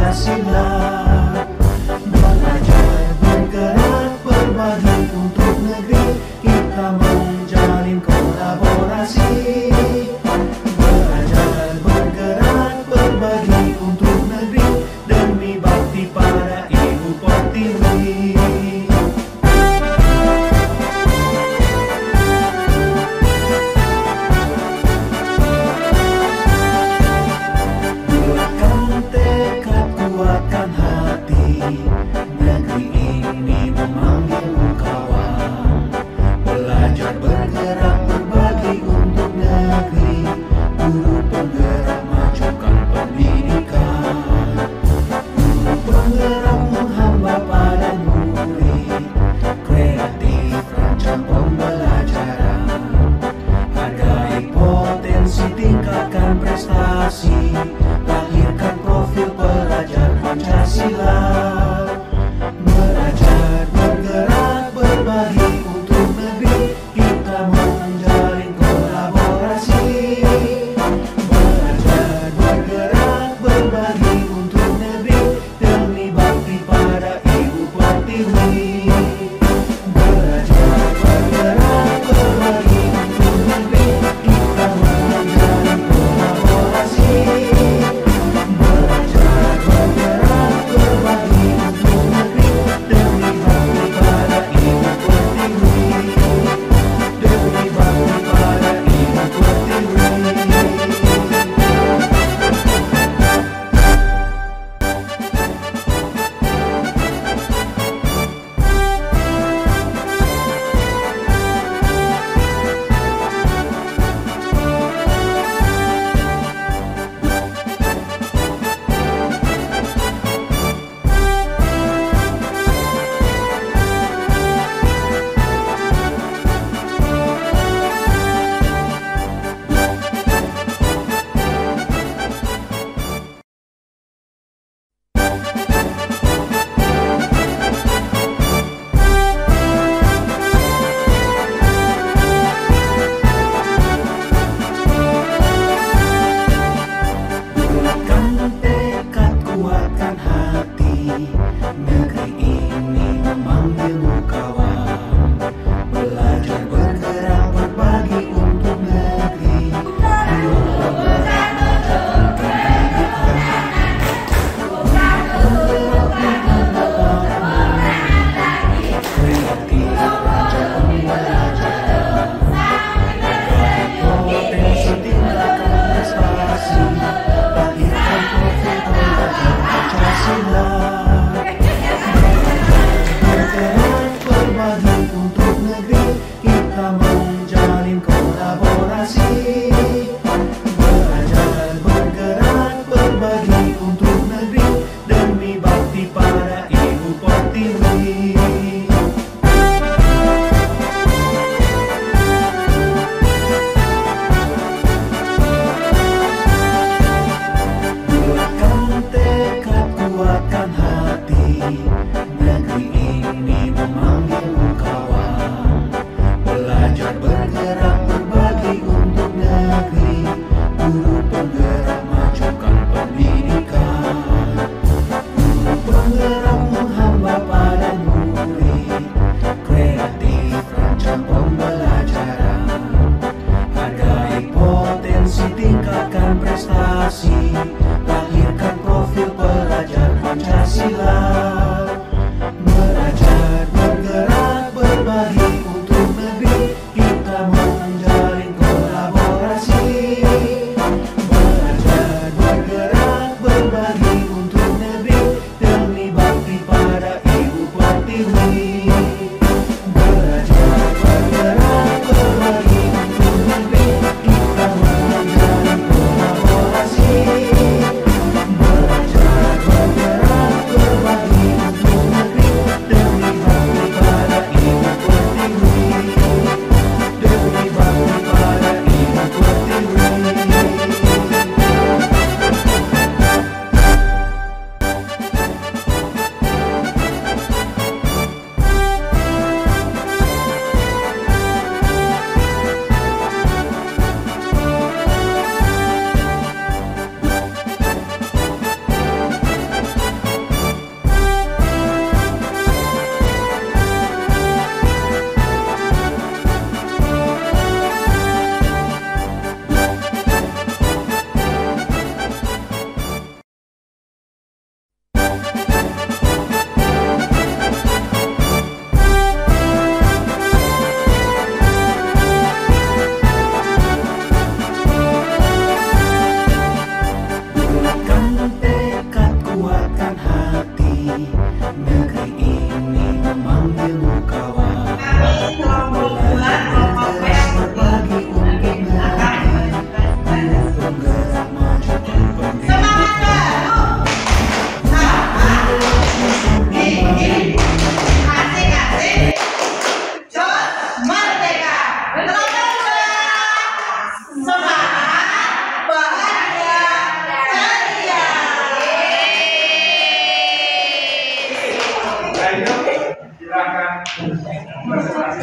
Pancasila. Belajar, bergerak, berbagi untuk negeri, kita menjalin kolaborasi. Belajar, bergerak, berbagi untuk negeri, demi bakti pada Ibu Pertiwi. Kuatkan tekad, kuatkan hati,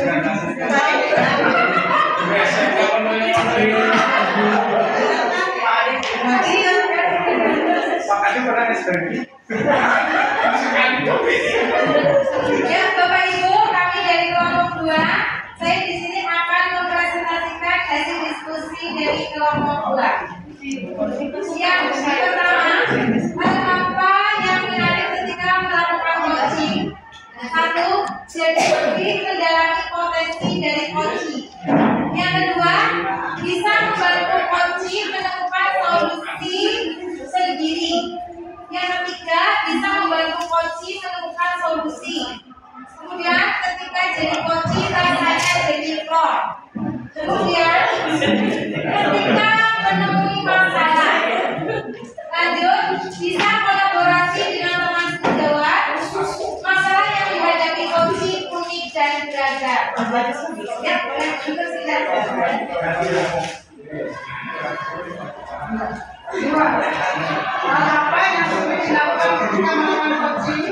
Ya, Bapak Ibu, kami dari kelompok 2, saya di sini akan mempresentasikan hasil diskusi dari kelompok 2. Yang pertama, apa yang menarik ketika melakukan coaching? 1. Jadi lebih mendalami potensi dari coaching. Yang kedua, bisa membantu coaching menemukan solusi sendiri. Yang ketiga, bisa membantu coaching menemukan solusi. Kemudian, ketika jadi coaching rasanya jadi plong. Kemudian, ketika menemui masalah, lanjut bisa kolaborasi dengan teman sejawat. Masalah yang dihadapi coaching unik dan beragam. Ya, apa yang sulit dilakukan ketika melakukan coaching?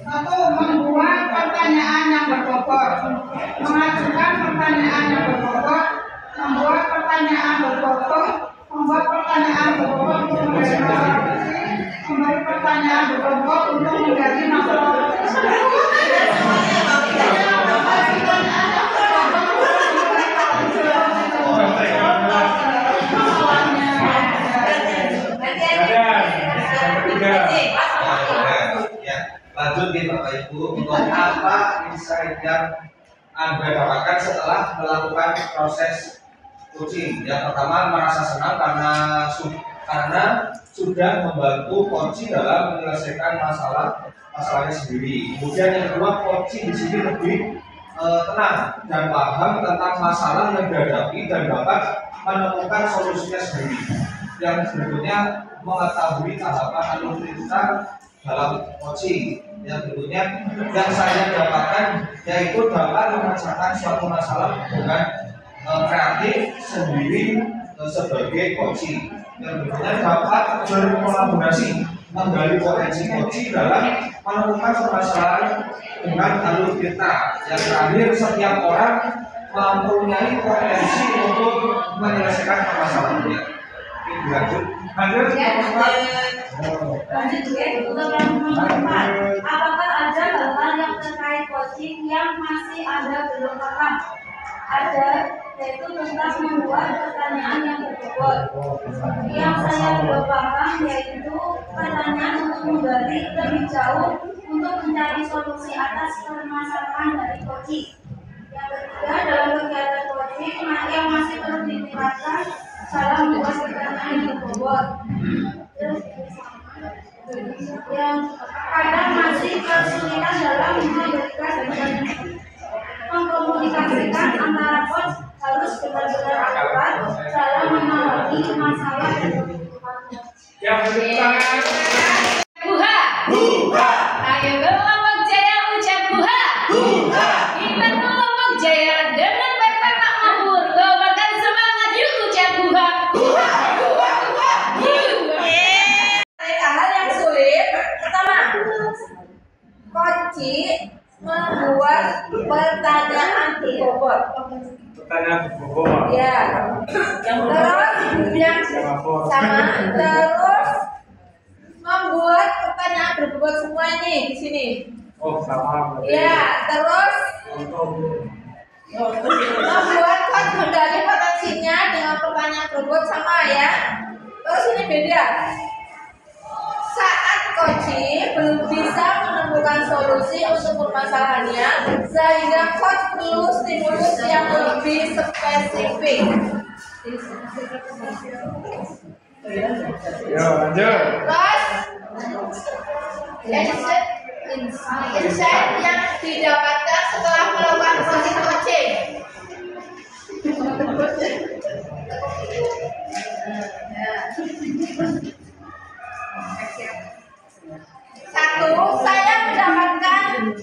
1. Membuat pertanyaan yang berbobot, mengajukan pertanyaan yang berbobot, membuat pertanyaan berbobot, membuat pertanyaan berbobot untuk menjadi masalah coaching, memberi pertanyaan berbobot untuk menjadi masalah coaching. Lanjut nih Bapak Ibu, untuk apa insight yang Anda dapatkan setelah melakukan proses coaching? Yang pertama, merasa senang karena sudah membantu coaching dalam menyelesaikan masalahnya sendiri. Kemudian yang kedua, coaching di sini lebih tenang dan paham tentang masalah yang dihadapi dan dapat menemukan solusinya sendiri. Yang berikutnya, mengetahui tahapan alur cerita dalam coaching. Yang berikutnya yang saya dapatkan yaitu dapat memecahkan suatu masalah dengan kreatif sendiri sebagai coaching. Yang berikutnya dapat berkolaborasi menggali potensi coaching dalam menemukan permasalahan dengan alur cerita. Yang terakhir, setiap orang mempunyai potensi untuk menyelesaikan permasalahannya. Lanjut. Lanjut ya, untuk yang keempat, apakah ada hal-hal yang terkait coaching yang masih Anda belum paham? Ada, yaitu tentang membuat pertanyaan yang berbobot. Yang saya belum paham yaitu pertanyaan untuk menggali lebih jauh untuk mencari solusi atas permasalahan dari coaching. Yang ketiga, dalam kegiatan coaching yang masih perlu ditingkatkan cara membuat pertanyaan yang berbobot. Yang kadang masih kesulitan dalam memberikan dan mengkomunikasikan antara coach harus benar-benar akurat dalam memahami masalah yang Buha. Buha. Ayo kelompok Jaya ucap buha. Buha. Kita kelompok Jaya dengan baik-baik makmur. Gobarkan semangat yuk ucap buha. Buha. Buha. Buha. hal yang sulit. Pertama, coaching membuat pertanyaan berbobot. Pertanyaan berbobot. Ya. Terus yang sama, terus membuat pertanyaan berbobot semua ini di sini. Oh, sama. Ya, terus membuat coach menggali potensinya dengan pertanyaan berbobot sama ya. Terus ini beda. Saat coaching belum bisa menemukan solusi untuk permasalahannya, sehingga coach perlu stimulus yang lebih spesifik. Ya, lanjut. Terus insight yang didapatkan setelah melakukan proses coaching. Satu, saya mendapatkan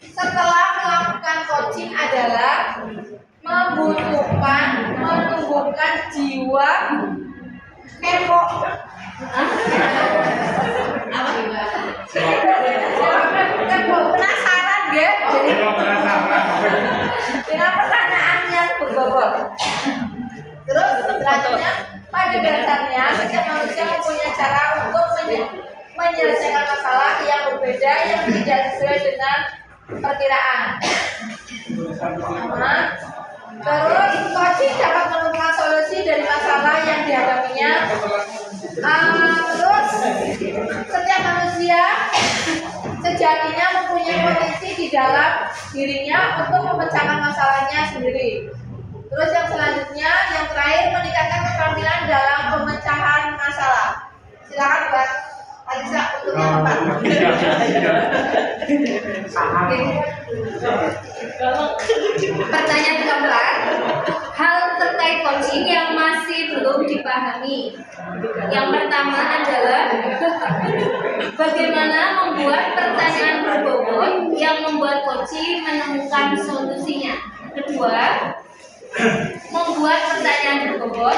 setelah melakukan coaching adalah menumbuhkan jiwa kepo. Kepo, penasaran ya? dengan pertanyaan yang berbobot. Terus selanjutnya, pada dasarnya setiap manusia mempunyai cara untuk menyelesaikan masalah yang berbeda yang tidak sesuai dengan perkiraan. Terus coaching dapat menemukan solusi dari masalah yang dihadapinya. Terus setiap manusia sejatinya mempunyai potensi di dalam dirinya untuk memecahkan masalahnya sendiri. Terus yang selanjutnya, yang terakhir, meningkatkan keterampilan dalam pemecahan masalah. Silakan Mbak Alisa untuk yang keempat. Pertanyaan keempat, hal terkait coaching yang masih belum dipahami. Yang pertama adalah bagaimana membuat pertanyaan berbobot yang membuat coaching menemukan solusinya. Kedua, membuat pertanyaan berbobot.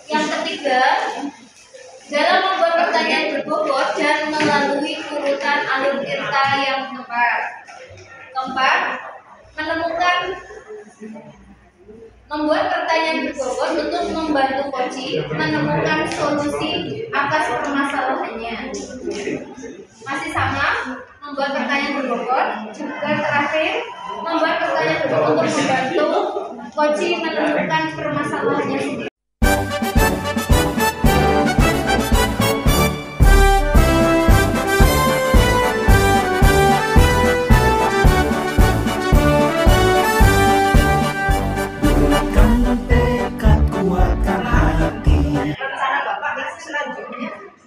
Yang ketiga, dalam membuat pertanyaan berbobot dan melalui urutan alur cerita yang tepat. Keempat, membuat pertanyaan berbobot untuk membantu coaching menemukan solusi atas permasalahannya. Masih sama, membuat pertanyaan berbobot. Juga terakhir, membuat pertanyaan berbobot untuk membantu coaching menemukan permasalahannya sendiri.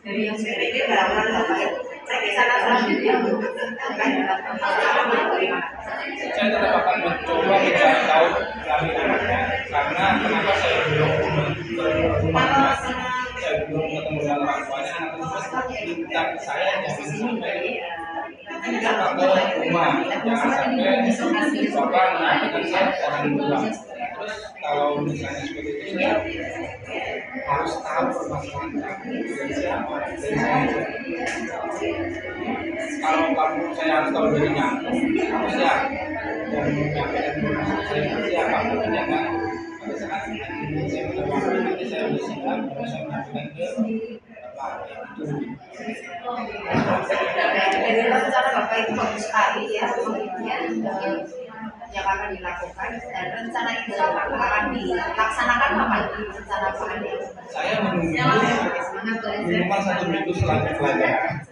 Dari yang saya pikir barang-barang Bapak itu, saya ke sana selanjutnya saya tetap akan mencoba mencari tahu dari anaknya, karena kenapa saya belum ketemu dengan orang tuanya, anak tersebut minta saya jangan sampai datang ke rumah, jangan sampai bapak menyampaikan saya orang tua. Terus kalau misalnya seperti itu, saya harus tahu permasalahan dari siapa, dari saya. Kalau kamu saya harus tahu dari nyambung, harus ya. Dan menyampaikan permasalahan saya siapa, makanya kan pada saat ini saya mendapatkan nanti saya bersikap, kalau saya menyampaikan ke bapak itu. Jadi rencana Bapak itu bagus sekali ya, kemudian yang akan dilakukan dan rencana itu akan dilaksanakan kapan? Rencana apa? Saya minimal 1 minggu setelah pelajaran.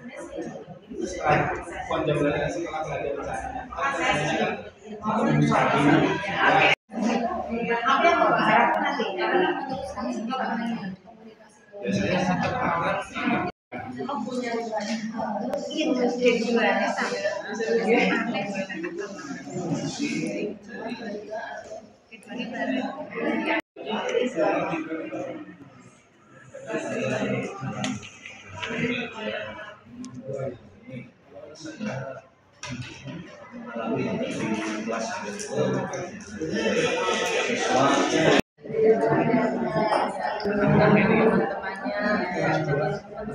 Setelah jam belajar setelah pelajaran saya kan 1 minggu sekali. Apa yang Bapak harapkan nanti? Biasanya sampai anak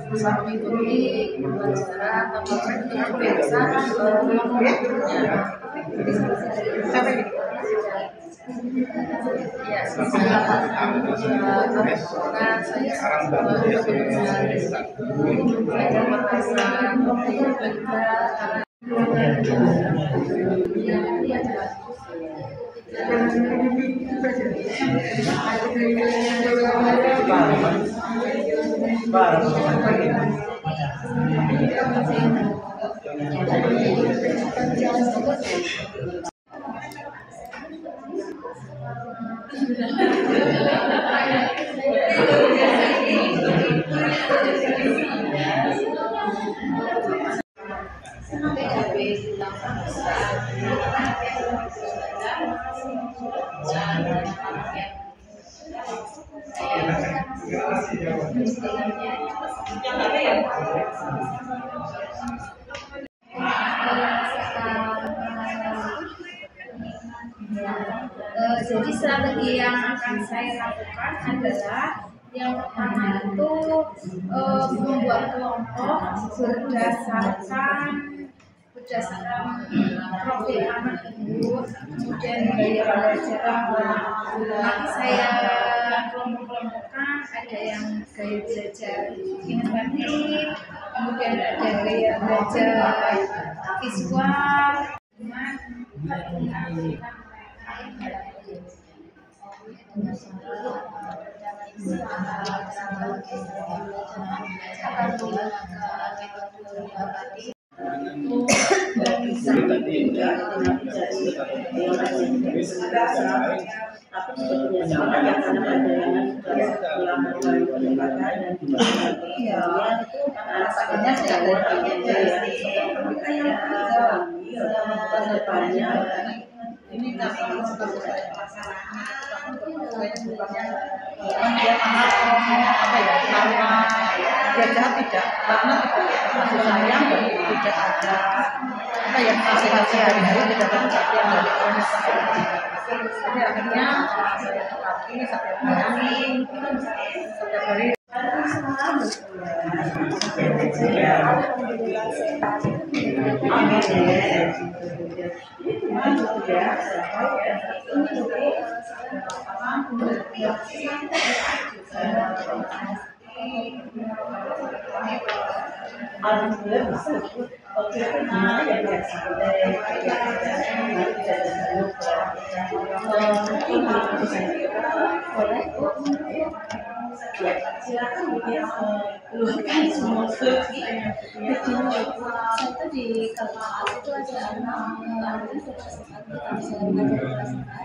bisa mengikuti pembelajaran atau dengan kebiasaan ya saya Jadi strategi yang akan saya lakukan adalah yang pertama itu membuat kelompok berdasarkan berdasarkan profil anak ibu, kemudian gaya belajar. Nanti saya kelompok-kelompokkan, ada yang gaya belajar inovatif, kemudian ada gaya belajar visual. Ini tapi dia jahat tidak, karena tidak kasih sayang dan tidak ada apa yang kasih dari hari tidak ada perhatian dari orang. Jadi akhirnya saya tetapi setiap hari silakan keluarkan semua saya di kelas itu ada anak saya mengajar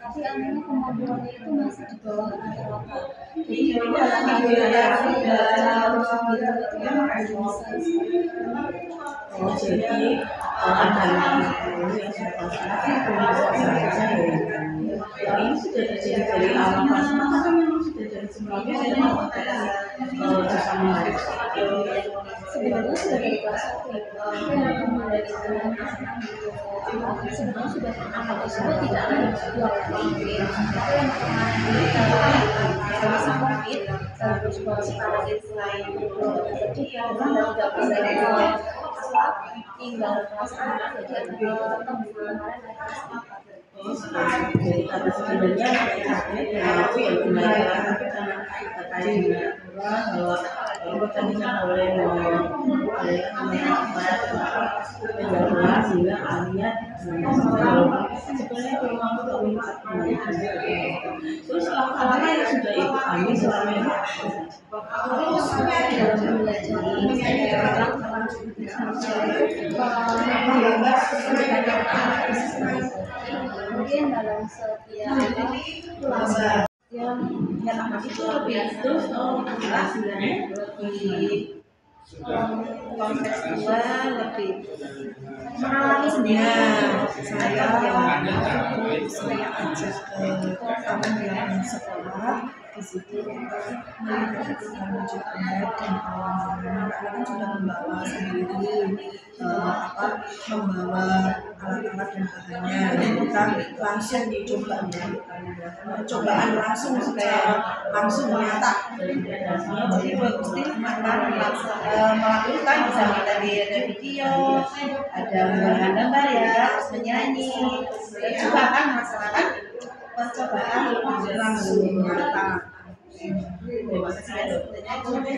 tapi anaknya kemampuannya itu masih di bawah rata-rata. Jadi jadi anak-anak yang ini sudah terjadi dari awal pas memang sudah dari sebelumnya bersama sebenarnya sudah dari kelas 1 sebenarnya sudah anak tersebut tidak ada dua COVID, tapi yang masa COVID terus sekarang itu lain jadi orang tidak bisa tinggal kelas 6 jadi tetap kemarin jadi karena sebenarnya aku yang belajar tapi karena terkait bahwa pertandingan oleh menjawab sehingga akhirnya sebenarnya kalau aku tak minta terus apa yang sudah ikut kami selama ini kemudian dalam setiap kelas yang anak itu lebih terus sebenarnya lebih kontekstual, lebih mengalami sendiri. Saya ajak ke taman yang sekolah di situ melihat menunjuk dan pengalaman kalian sudah membawa sendiri membawa alat-alat dan bahannya dan kita langsung dicoba cobaan langsung supaya langsung nyata jadi bagus nih akan melakukan bisa kita ada video ada gambar ya menyanyi juga kan masyarakat percobaan langsung nyata. Terima kasih.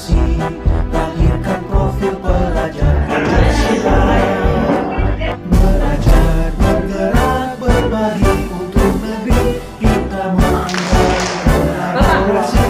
kasih, lahirkan profil pelajar Pancasila. Belajar, bergerak, berbagi untuk negeri, kita mengembangkan kolaborasi.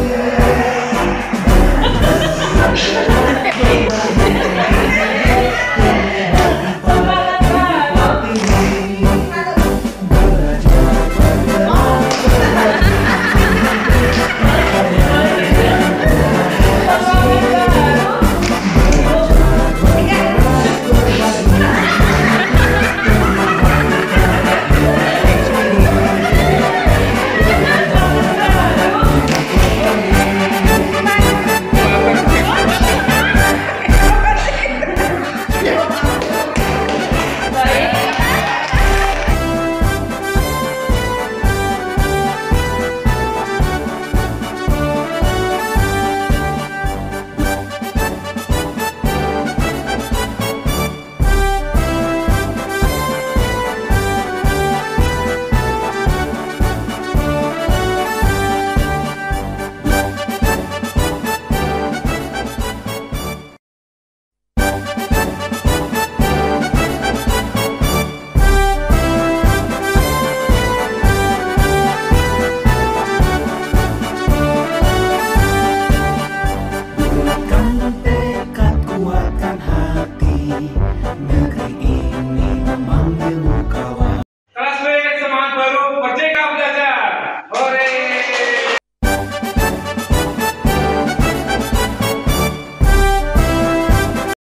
Kuatkan tekad, kuatkan hati,